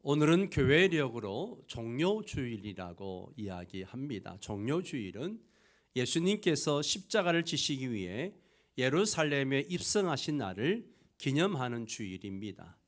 오늘은 교회력으로 종료주일이라고 이야기합니다. 종료주일은 예수님께서 십자가를 지시기 위해 예루살렘에 입성하신 날을 기념하는 주일입니다.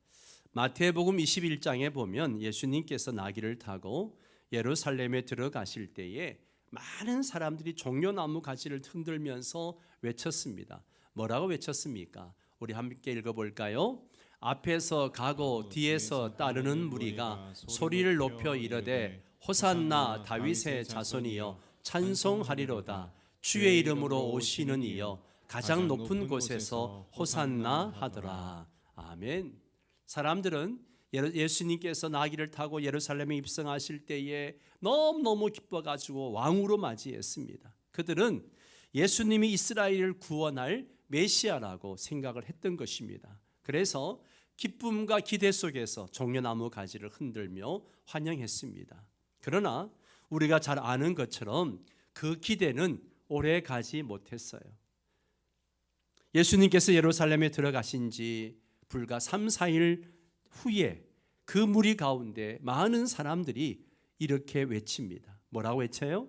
마태복음 21장에 보면 예수님께서 나귀를 타고 예루살렘에 들어가실 때에 많은 사람들이 종려나무 가지를 흔들면서 외쳤습니다. 뭐라고 외쳤습니까? 우리 함께 읽어볼까요? 앞에서 가고 뒤에서 따르는 무리가 소리를 높여 이르되 호산나 다윗의 자손이여 찬송하리로다. 주의 이름으로 오시는 이여 가장 높은 곳에서 호산나 하더라. 아멘. 사람들은 예수님께서 나귀를 타고 예루살렘에 입성하실 때에 너무너무 기뻐가지고 왕으로 맞이했습니다. 그들은 예수님이 이스라엘을 구원할 메시아라고 생각을 했던 것입니다. 그래서 기쁨과 기대 속에서 종려나무 가지를 흔들며 환영했습니다. 그러나 우리가 잘 아는 것처럼 그 기대는 오래 가지 못했어요. 예수님께서 예루살렘에 들어가신 지 불과 3, 4일 후에 그 무리 가운데 많은 사람들이 이렇게 외칩니다. 뭐라고 외쳐요?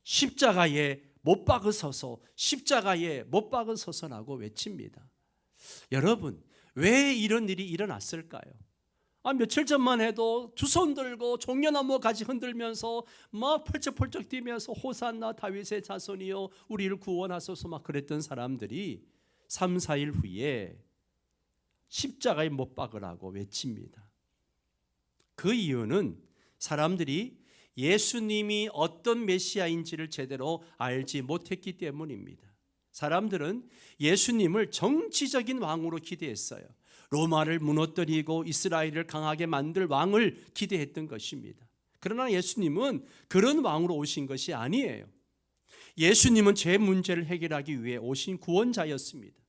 십자가에 못 박으소서, 십자가에 못 박으소서라고 외칩니다. 여러분, 왜 이런 일이 일어났을까요? 며칠 전만 해도 두 손 들고 종려나무 가지 흔들면서 막 펄쩍펄쩍 뛰면서 호산나 다윗의 자손이여 우리를 구원하소서 막 그랬던 사람들이 3, 4일 후에 십자가에 못 박으라고 외칩니다. 그 이유는 사람들이 예수님이 어떤 메시아인지를 제대로 알지 못했기 때문입니다. 사람들은 예수님을 정치적인 왕으로 기대했어요. 로마를 무너뜨리고 이스라엘을 강하게 만들 왕을 기대했던 것입니다. 그러나 예수님은 그런 왕으로 오신 것이 아니에요. 예수님은 죄 문제를 해결하기 위해 오신 구원자였습니다.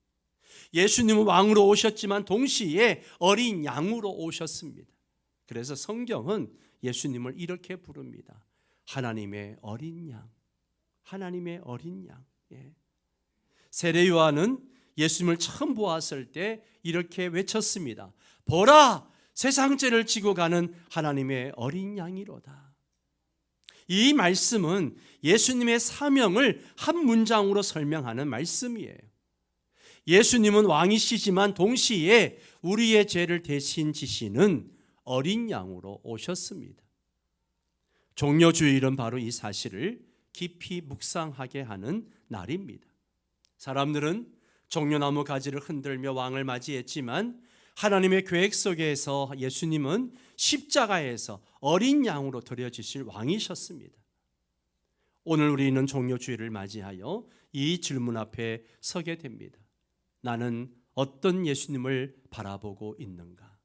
예수님은 왕으로 오셨지만 동시에 어린 양으로 오셨습니다. 그래서 성경은 예수님을 이렇게 부릅니다. 하나님의 어린 양, 하나님의 어린 양. 세례 요한은 예수님을 처음 보았을 때 이렇게 외쳤습니다. 보라, 세상 죄를 지고 가는 하나님의 어린 양이로다. 이 말씀은 예수님의 사명을 한 문장으로 설명하는 말씀이에요. 예수님은 왕이시지만 동시에 우리의 죄를 대신 지시는 어린 양으로 오셨습니다. 종려주일은 바로 이 사실을 깊이 묵상하게 하는 날입니다. 사람들은 종려나무 가지를 흔들며 왕을 맞이했지만 하나님의 계획 속에서 예수님은 십자가에서 어린 양으로 드려지실 왕이셨습니다. 오늘 우리는 종려주일을 맞이하여 이 질문 앞에 서게 됩니다. 나는 어떤 예수님을 바라보고 있는가?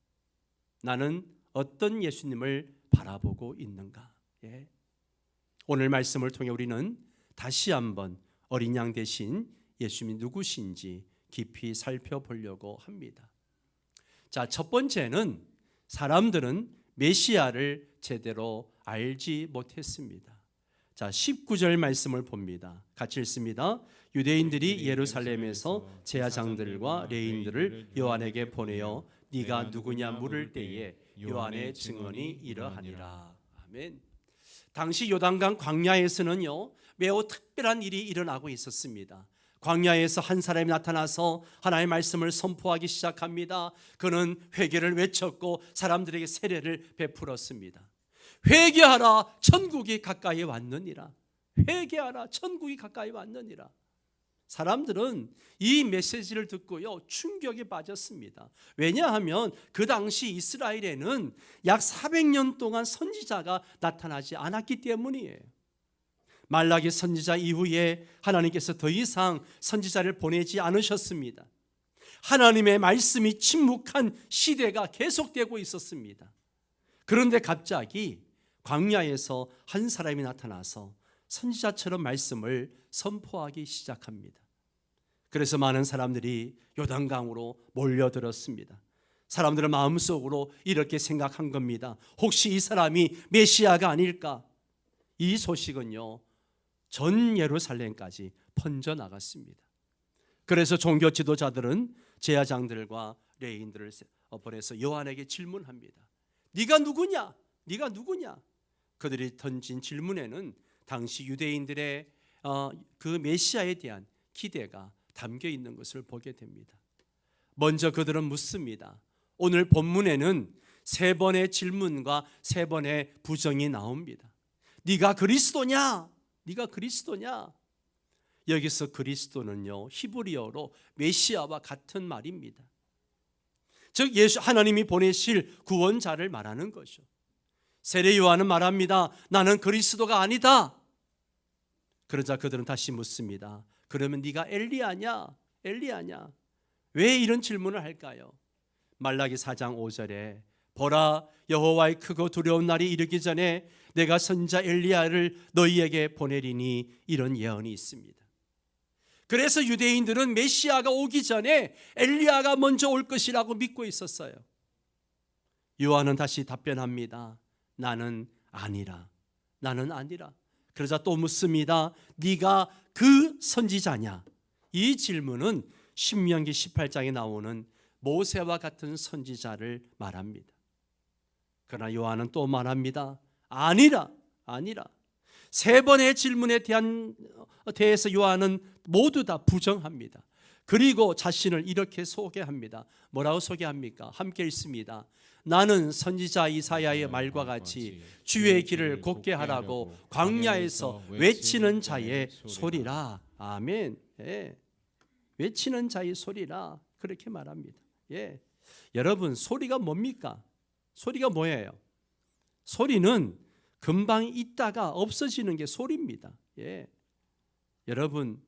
나는 어떤 예수님을 바라보고 있는가? 오늘 말씀을 통해 우리는 다시 한번 어린 양 대신 예수님이 누구신지 깊이 살펴보려고 합니다. 자, 첫 번째는 사람들은 메시아를 제대로 알지 못했습니다. 자, 19절 말씀을 봅니다. 같이 읽습니다. 유대인들이 예루살렘에서 제사장들과 레인들을 요한에게 보내어 네가 누구냐 물을 때에 요한의 증언이 이러하니라. 아멘. 당시 요단강 광야에서는요 매우 특별한 일이 일어나고 있었습니다. 광야에서 한 사람이 나타나서 하나님의 말씀을 선포하기 시작합니다. 그는 회개를 외쳤고 사람들에게 세례를 베풀었습니다. 회개하라, 천국이 가까이 왔느니라. 회개하라, 천국이 가까이 왔느니라. 사람들은 이 메시지를 듣고요 충격에 빠졌습니다. 왜냐하면 그 당시 이스라엘에는 약 400년 동안 선지자가 나타나지 않았기 때문이에요. 말라기 선지자 이후에 하나님께서 더 이상 선지자를 보내지 않으셨습니다. 하나님의 말씀이 침묵한 시대가 계속되고 있었습니다. 그런데 갑자기 광야에서 한 사람이 나타나서 선지자처럼 말씀을 선포하기 시작합니다. 그래서 많은 사람들이 요단강으로 몰려들었습니다. 사람들은 마음속으로 이렇게 생각한 겁니다. 혹시 이 사람이 메시아가 아닐까? 이 소식은요 전 예루살렘까지 퍼져나갔습니다. 그래서 종교 지도자들은 제사장들과 레인들을 보내서 요한에게 질문합니다. 네가 누구냐? 네가 누구냐? 그들이 던진 질문에는 당시 유대인들의 그 메시아에 대한 기대가 담겨 있는 것을 보게 됩니다. 먼저 그들은 묻습니다. 오늘 본문에는 3번의 질문과 3번의 부정이 나옵니다. 네가 그리스도냐? 네가 그리스도냐? 여기서 그리스도는요, 히브리어로 메시아와 같은 말입니다. 즉 예수 하나님이 보내실 구원자를 말하는 것이죠. 세례 요한은 말합니다. 나는 그리스도가 아니다. 그러자 그들은 다시 묻습니다. 그러면 네가 엘리야냐? 엘리야냐? 왜 이런 질문을 할까요? 말라기 4장 5절에 보라, 여호와의 크고 두려운 날이 이르기 전에 내가 선지자 엘리야를 너희에게 보내리니, 이런 예언이 있습니다. 그래서 유대인들은 메시아가 오기 전에 엘리야가 먼저 올 것이라고 믿고 있었어요. 요한은 다시 답변합니다. 나는 아니라. 나는 아니라. 그러자 또 묻습니다. 네가 그 선지자냐? 이 질문은 신명기 18장에 나오는 모세와 같은 선지자를 말합니다. 그러나 요한은 또 말합니다. 아니라. 아니라. 3번의 질문에 대해서 요한은 모두 다 부정합니다. 그리고 자신을 이렇게 소개합니다. 뭐라고 소개합니까? 함께 읽습니다. 나는 선지자 이사야의 말과 같이 주의 길을 곧게 하라고 광야에서 외치는 자의 소리라. 아멘. 예. 외치는 자의 소리라. 그렇게 말합니다. 예. 여러분, 소리가 뭡니까? 소리가 뭐예요? 소리는 금방 있다가 없어지는 게 소리입니다. 예. 여러분,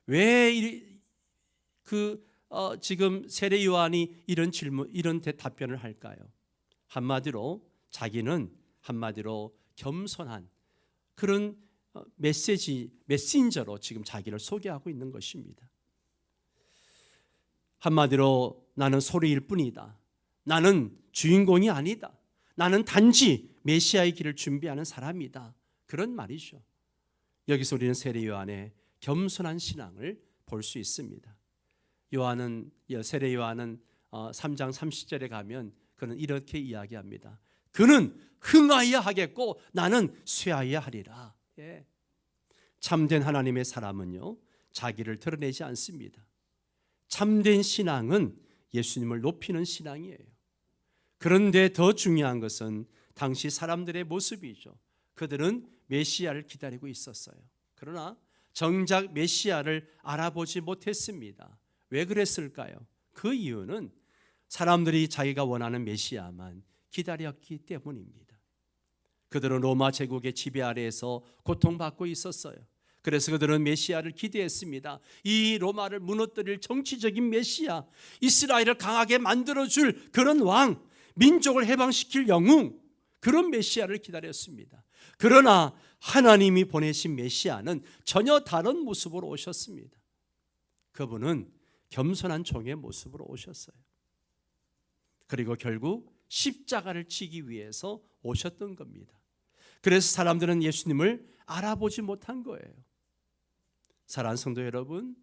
왜 지금 세례 요한이 이런 질문, 이런 답변을 할까요? 한마디로 자기는 겸손한 그런 메신저로 지금 자기를 소개하고 있는 것입니다. 한마디로 나는 소리일 뿐이다. 나는 주인공이 아니다. 나는 단지 메시아의 길을 준비하는 사람이다. 그런 말이죠. 여기서 우리는 세례 요한의 겸손한 신앙을 볼 수 있습니다. 세례 요한은 3장 30절에 가면 그는 이렇게 이야기합니다. 그는 흥하여야 하겠고 나는 쇠하여야 하리라. 예. 참된 하나님의 사람은요, 자기를 드러내지 않습니다. 참된 신앙은 예수님을 높이는 신앙이에요. 그런데 더 중요한 것은 당시 사람들의 모습이죠. 그들은 메시아를 기다리고 있었어요. 그러나 정작 메시아를 알아보지 못했습니다. 왜 그랬을까요? 그 이유는 사람들이 자기가 원하는 메시아만 기다렸기 때문입니다. 그들은 로마 제국의 지배 아래에서 고통받고 있었어요. 그래서 그들은 메시아를 기대했습니다. 이 로마를 무너뜨릴 정치적인 메시아, 이스라엘을 강하게 만들어줄 그런 왕, 민족을 해방시킬 영웅, 그런 메시아를 기다렸습니다. 그러나 하나님이 보내신 메시아는 전혀 다른 모습으로 오셨습니다. 그분은 겸손한 종의 모습으로 오셨어요. 그리고 결국 십자가를 지기 위해서 오셨던 겁니다. 그래서 사람들은 예수님을 알아보지 못한 거예요. 사랑하는 성도 여러분,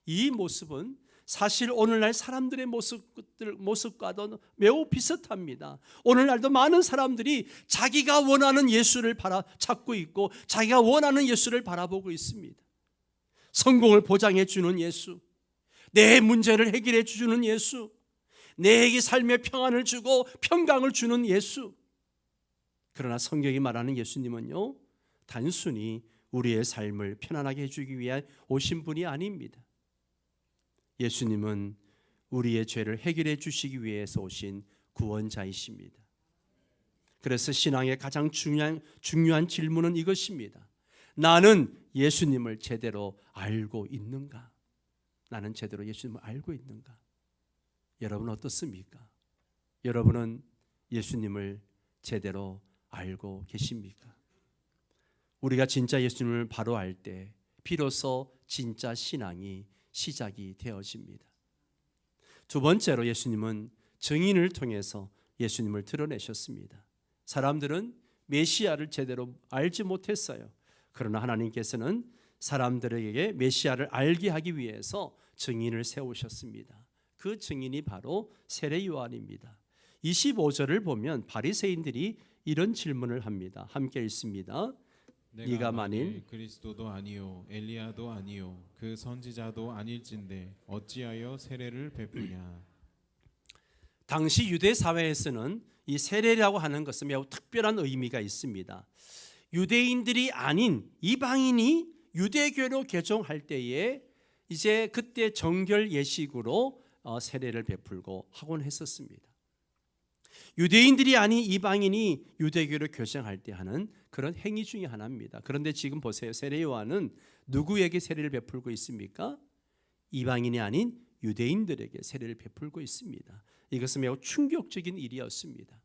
이 모습은 사실 오늘날 사람들의 모습과도 매우 비슷합니다. 오늘날도 많은 사람들이 자기가 원하는 예수를 찾고 있고 자기가 원하는 예수를 바라보고 있습니다. 성공을 보장해 주는 예수, 내 문제를 해결해 주는 예수, 내게 삶의 평안을 주고 평강을 주는 예수. 그러나 성경이 말하는 예수님은요, 단순히 우리의 삶을 편안하게 해주기 위해 오신 분이 아닙니다. 예수님은 우리의 죄를 해결해 주시기 위해서 오신 구원자이십니다. 그래서 신앙의 가장 중요한 질문은 이것입니다. 나는 예수님을 제대로 알고 있는가? 나는 제대로 예수님을 알고 있는가? 여러분 어떻습니까? 여러분은 예수님을 제대로 알고 계십니까? 우리가 진짜 예수님을 바로 알 때 비로소 진짜 신앙이 시작이 되어집니다. 두 번째로 예수님은 증인을 통해서 예수님을 드러내셨습니다. 사람들은 메시아를 제대로 알지 못했어요. 그러나 하나님께서는 사람들에게 메시아를 알게 하기 위해서 증인을 세우셨습니다. 그 증인이 바로 세례 요한입니다. 25절을 보면 바리새인들이 이런 질문을 합니다. 함께 읽습니다. 네가 만일 그리스도도 아니요 엘리야도 아니요 그 선지자도 아닐진데 어찌하여 세례를 베푸냐. 당시 유대 사회에서는 이 세례라고 하는 것은 매우 특별한 의미가 있습니다. 유대인들이 아닌 이방인이 유대교로 개종할 때에 이제 그때 정결 예식으로 세례를 베풀고 하곤 했었습니다. 유대인들이 아닌 이방인이 유대교로 개종할 때 하는 그런 행위 중에 하나입니다. 그런데 지금 보세요. 세례 요한은 누구에게 세례를 베풀고 있습니까? 이방인이 아닌 유대인들에게 세례를 베풀고 있습니다. 이것은 매우 충격적인 일이었습니다.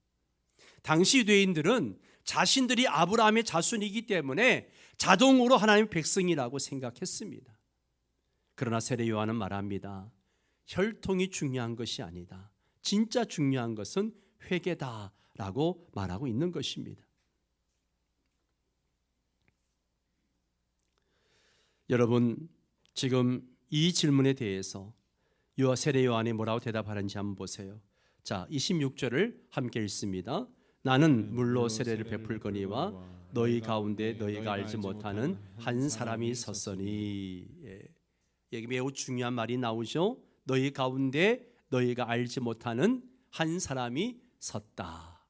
당시 유대인들은 자신들이 아브라함의 자손이기 때문에 자동으로 하나님의 백성이라고 생각했습니다. 그러나 세례 요한은 말합니다. 혈통이 중요한 것이 아니다. 진짜 중요한 것은 회개다라고 말하고 있는 것입니다. 여러분, 지금 이 질문에 대해서 세례 요한이 뭐라고 대답하는지 한번 보세요. 자, 26절을 함께 읽습니다. 나는 물로 세례를 베풀거니와 너희 가운데 너희가 알지 못하는 한 사람이 섰으니. 여기 매우 중요한 말이 나오죠. 너희 가운데 너희가 알지 못하는 한 사람이 섰다.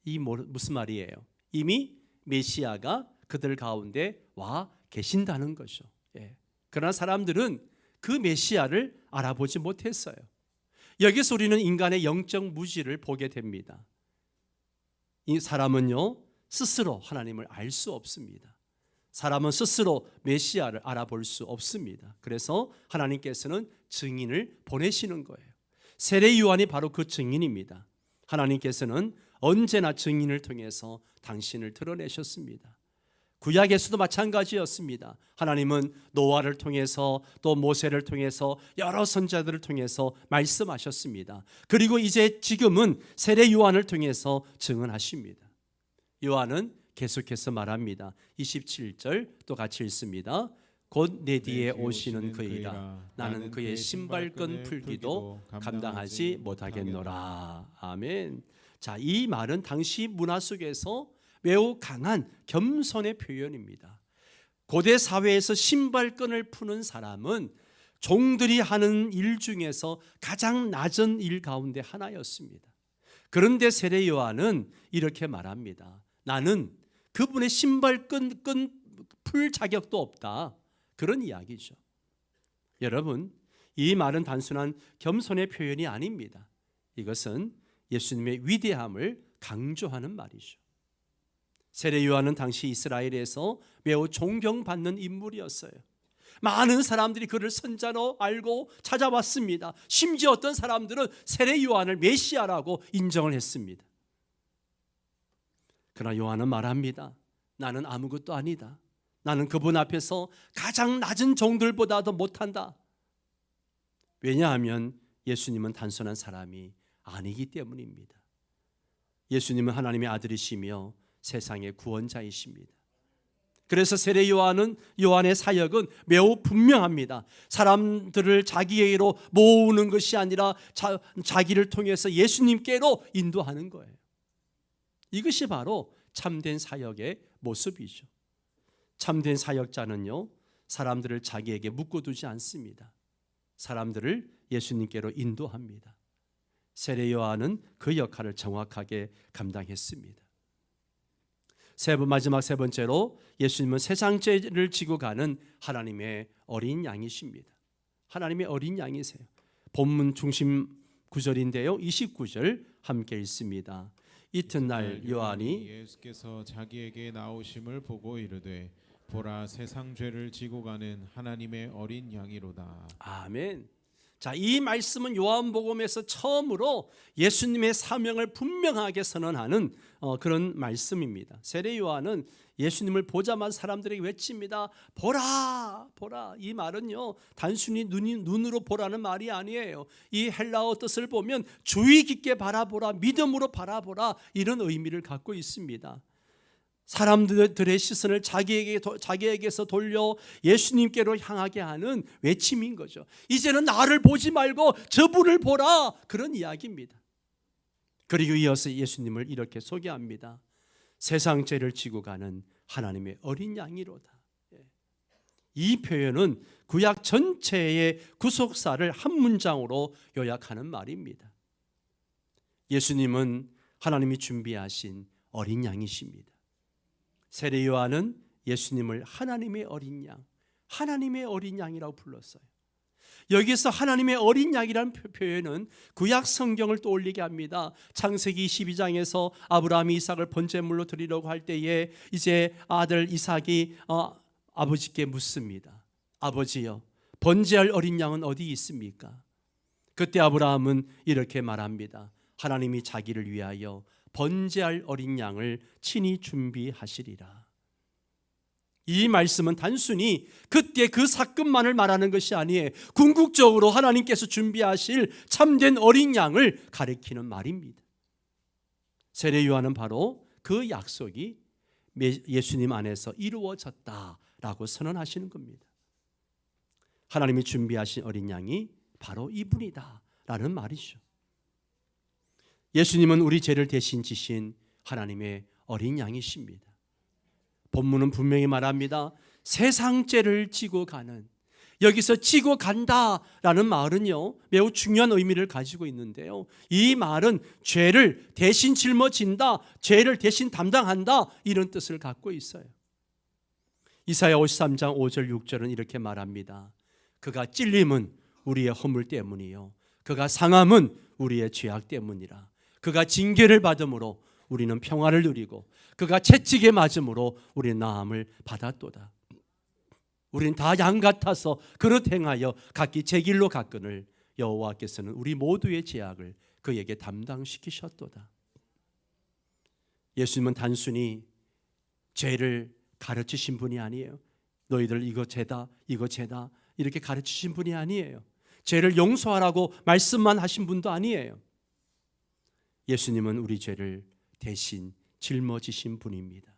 이 무슨 말이에요? 이미 메시아가 그들 가운데 와 계신다는 거죠. 그러나 사람들은 그 메시아를 알아보지 못했어요. 여기서 우리는 인간의 영적 무지를 보게 됩니다. 이 사람은요 스스로 하나님을 알 수 없습니다. 사람은 스스로 메시아를 알아볼 수 없습니다. 그래서 하나님께서는 증인을 보내시는 거예요. 세례 요한이 바로 그 증인입니다. 하나님께서는 언제나 증인을 통해서 당신을 드러내셨습니다. 구약에서도 마찬가지였습니다. 하나님은 노아를 통해서 또 모세를 통해서 여러 선자들을 통해서 말씀하셨습니다. 그리고 이제 지금은 세례 요한을 통해서 증언하십니다. 요한은 계속해서 말합니다. 27절 또 같이 읽습니다. 곧 내 뒤에 오시는 그이라 나는 그의 신발끈 풀기도 감당하지 못하겠노라. 아멘. 자, 이 말은 당시 문화 속에서 매우 강한 겸손의 표현입니다. 고대 사회에서 신발끈을 푸는 사람은 종들이 하는 일 중에서 가장 낮은 일 가운데 하나였습니다. 그런데 세례 요한은 이렇게 말합니다. 나는 그분의 신발끈 풀 자격도 없다. 그런 이야기죠. 여러분, 이 말은 단순한 겸손의 표현이 아닙니다. 이것은 예수님의 위대함을 강조하는 말이죠. 세례 요한은 당시 이스라엘에서 매우 존경받는 인물이었어요. 많은 사람들이 그를 선자로 알고 찾아왔습니다. 심지어 어떤 사람들은 세례 요한을 메시아라고 인정을 했습니다. 그러나 요한은 말합니다. 나는 아무것도 아니다. 나는 그분 앞에서 가장 낮은 종들보다도 못한다. 왜냐하면 예수님은 단순한 사람이 아니기 때문입니다. 예수님은 하나님의 아들이시며 세상의 구원자이십니다. 그래서 세례 요한의 사역은 매우 분명합니다. 사람들을 자기에게로 모으는 것이 아니라 자기를 통해서 예수님께로 인도하는 거예요. 이것이 바로 참된 사역의 모습이죠. 참된 사역자는요, 사람들을 자기에게 묶어두지 않습니다. 사람들을 예수님께로 인도합니다. 세례 요한은 그 역할을 정확하게 감당했습니다. 마지막 세 번째로 예수님은 세상 죄를 지고 가는 하나님의 어린 양이십니다. 하나님의 어린 양이세요. 본문 중심 구절인데요. 29절 함께 읽습니다. 이튿날 요한이 예수께서 자기에게 나오심을 보고 이르되 보라 세상 죄를 지고 가는 하나님의 어린 양이로다. 아멘. 자, 이 말씀은 요한복음에서 처음으로 예수님의 사명을 분명하게 선언하는 그런 말씀입니다. 세례 요한은 예수님을 보자마자 사람들에게 외칩니다. 보라, 보라. 이 말은요, 단순히 눈으로 보라는 말이 아니에요. 이 헬라어 뜻을 보면 주의 깊게 바라보라, 믿음으로 바라보라, 이런 의미를 갖고 있습니다. 사람들의 시선을 자기에게서 돌려 예수님께로 향하게 하는 외침인 거죠. 이제는 나를 보지 말고 저분을 보라, 그런 이야기입니다. 그리고 이어서 예수님을 이렇게 소개합니다. 세상 죄를 지고 가는 하나님의 어린 양이로다. 이 표현은 구약 전체의 구속사를 한 문장으로 요약하는 말입니다. 예수님은 하나님이 준비하신 어린 양이십니다. 세례 요한은 예수님을 하나님의 어린 양, 하나님의 어린 양이라고 불렀어요. 여기서 하나님의 어린 양이라는 표현은 구약 성경을 떠올리게 합니다. 창세기 12장에서 아브라함이 이삭을 번제물로 드리려고 할 때에 이제 아들 이삭이 아버지께 묻습니다. 아버지여, 번제할 어린 양은 어디 있습니까? 그때 아브라함은 이렇게 말합니다. 하나님이 자기를 위하여 번제할 어린 양을 친히 준비하시리라. 이 말씀은 단순히 그때 그 사건만을 말하는 것이 아니에요. 궁극적으로 하나님께서 준비하실 참된 어린 양을 가리키는 말입니다. 세례 요한은 바로 그 약속이 예수님 안에서 이루어졌다라고 선언하시는 겁니다. 하나님이 준비하신 어린 양이 바로 이분이다 라는 말이죠. 예수님은 우리 죄를 대신 지신 하나님의 어린 양이십니다. 본문은 분명히 말합니다. 세상 죄를 지고 가는, 여기서 지고 간다라는 말은요 매우 중요한 의미를 가지고 있는데요, 이 말은 죄를 대신 짊어진다, 죄를 대신 담당한다, 이런 뜻을 갖고 있어요. 이사야 53장 5절 6절은 이렇게 말합니다. 그가 찔림은 우리의 허물 때문이요 그가 상함은 우리의 죄악 때문이라. 그가 징계를 받음으로 우리는 평화를 누리고 그가 채찍에 맞음으로 우리는 나음을 받았도다. 우리는 다 양 같아서 그릇 행하여 각기 제 길로 갔거늘 여호와께서는 우리 모두의 죄악을 그에게 담당시키셨도다. 예수님은 단순히 죄를 가르치신 분이 아니에요. 너희들 이거 죄다, 이거 죄다 이렇게 가르치신 분이 아니에요. 죄를 용서하라고 말씀만 하신 분도 아니에요. 예수님은 우리 죄를 대신 짊어지신 분입니다.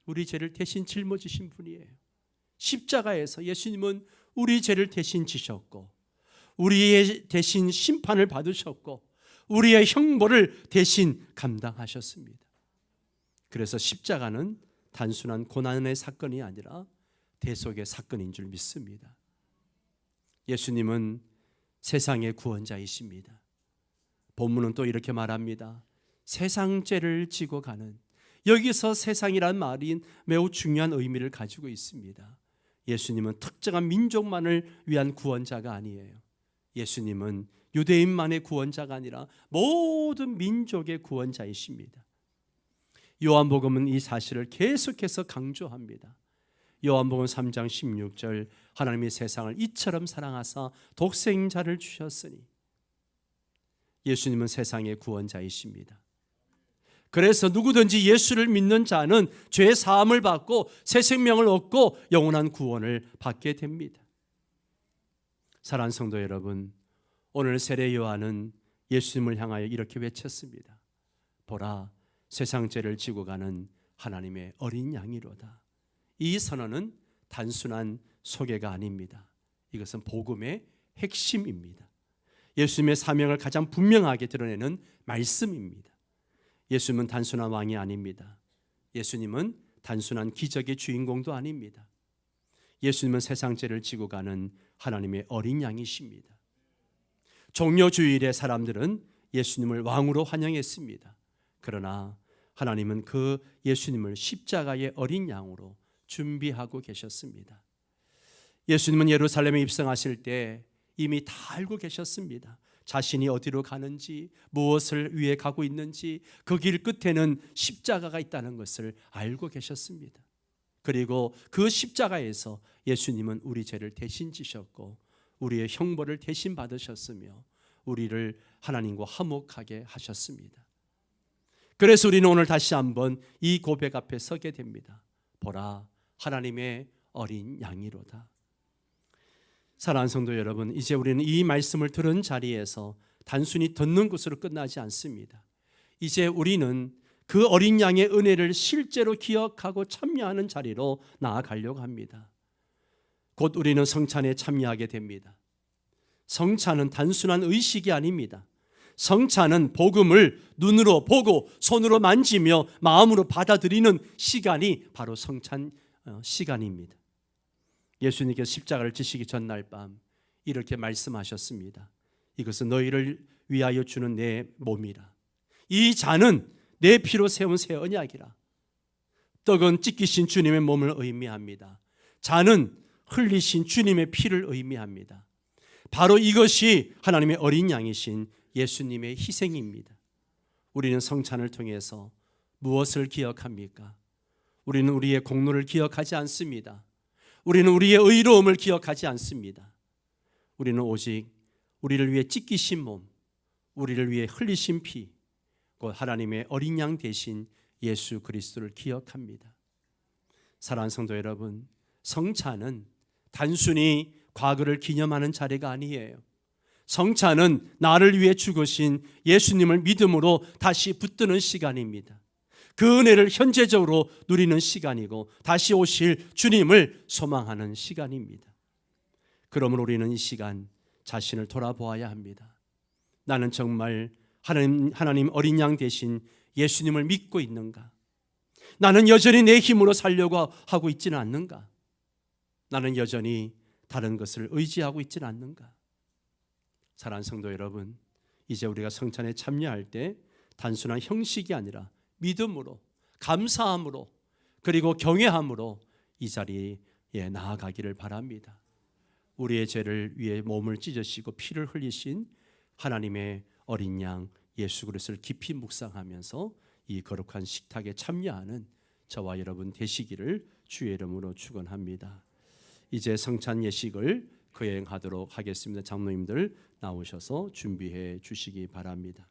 우리 죄를 대신 짊어지신 분이에요. 십자가에서 예수님은 우리 죄를 대신 지셨고 우리의 대신 심판을 받으셨고 우리의 형벌을 대신 감당하셨습니다. 그래서 십자가는 단순한 고난의 사건이 아니라 대속의 사건인 줄 믿습니다. 예수님은 세상의 구원자이십니다. 본문은 또 이렇게 말합니다. 세상 죄를 지고 가는, 여기서 세상이란 말이 매우 중요한 의미를 가지고 있습니다. 예수님은 특정한 민족만을 위한 구원자가 아니에요. 예수님은 유대인만의 구원자가 아니라 모든 민족의 구원자이십니다. 요한복음은 이 사실을 계속해서 강조합니다. 요한복음 3장 16절 하나님이 세상을 이처럼 사랑하사 독생자를 주셨으니, 예수님은 세상의 구원자이십니다. 그래서 누구든지 예수를 믿는 자는 죄 사함을 받고 새 생명을 얻고 영원한 구원을 받게 됩니다. 사랑하는 성도 여러분, 오늘 세례 요한은 예수님을 향하여 이렇게 외쳤습니다. 보라, 세상 죄를 지고 가는 하나님의 어린 양이로다. 이 선언은 단순한 소개가 아닙니다. 이것은 복음의 핵심입니다. 예수님의 사명을 가장 분명하게 드러내는 말씀입니다. 예수님은 단순한 왕이 아닙니다. 예수님은 단순한 기적의 주인공도 아닙니다. 예수님은 세상 죄를 지고 가는 하나님의 어린 양이십니다. 종려주일의 사람들은 예수님을 왕으로 환영했습니다. 그러나 하나님은 그 예수님을 십자가의 어린 양으로 준비하고 계셨습니다. 예수님은 예루살렘에 입성하실 때 이미 다 알고 계셨습니다. 자신이 어디로 가는지, 무엇을 위해 가고 있는지, 그 길 끝에는 십자가가 있다는 것을 알고 계셨습니다. 그리고 그 십자가에서 예수님은 우리 죄를 대신 지셨고 우리의 형벌을 대신 받으셨으며 우리를 하나님과 화목하게 하셨습니다. 그래서 우리는 오늘 다시 한번 이 고백 앞에 서게 됩니다. 보라, 하나님의 어린 양이로다. 사랑하는 성도 여러분, 이제 우리는 이 말씀을 들은 자리에서 단순히 듣는 것으로 끝나지 않습니다. 이제 우리는 그 어린 양의 은혜를 실제로 기억하고 참여하는 자리로 나아가려고 합니다. 곧 우리는 성찬에 참여하게 됩니다. 성찬은 단순한 의식이 아닙니다. 성찬은 복음을 눈으로 보고 손으로 만지며 마음으로 받아들이는 시간이 바로 성찬 시간입니다. 예수님께서 십자가를 지시기 전날 밤 이렇게 말씀하셨습니다. 이것은 너희를 위하여 주는 내 몸이라. 이 잔은 내 피로 세운 새 언약이라. 떡은 찢기신 주님의 몸을 의미합니다. 잔은 흘리신 주님의 피를 의미합니다. 바로 이것이 하나님의 어린 양이신 예수님의 희생입니다. 우리는 성찬을 통해서 무엇을 기억합니까? 우리는 우리의 공로를 기억하지 않습니다. 우리는 우리의 의로움을 기억하지 않습니다. 우리는 오직 우리를 위해 찢기신 몸, 우리를 위해 흘리신 피, 곧 하나님의 어린 양 되신 예수 그리스도를 기억합니다. 사랑하는 성도 여러분, 성찬은 단순히 과거를 기념하는 자리가 아니에요. 성찬은 나를 위해 죽으신 예수님을 믿음으로 다시 붙드는 시간입니다. 그 은혜를 현재적으로 누리는 시간이고 다시 오실 주님을 소망하는 시간입니다. 그러므로 우리는 이 시간 자신을 돌아보아야 합니다. 나는 정말 하나님 어린 양 되신 예수님을 믿고 있는가? 나는 여전히 내 힘으로 살려고 하고 있지는 않는가? 나는 여전히 다른 것을 의지하고 있지는 않는가? 사랑하는 성도 여러분, 이제 우리가 성찬에 참여할 때 단순한 형식이 아니라 믿음으로, 감사함으로, 그리고 경외함으로 이 자리에 나아가기를 바랍니다. 우리의 죄를 위해 몸을 찢으시고 피를 흘리신 하나님의 어린 양 예수 그리스도를 깊이 묵상하면서 이 거룩한 식탁에 참여하는 저와 여러분 되시기를 주의 이름으로 축원합니다. 이제 성찬 예식을 거행하도록 하겠습니다. 장로님들 나오셔서 준비해 주시기 바랍니다.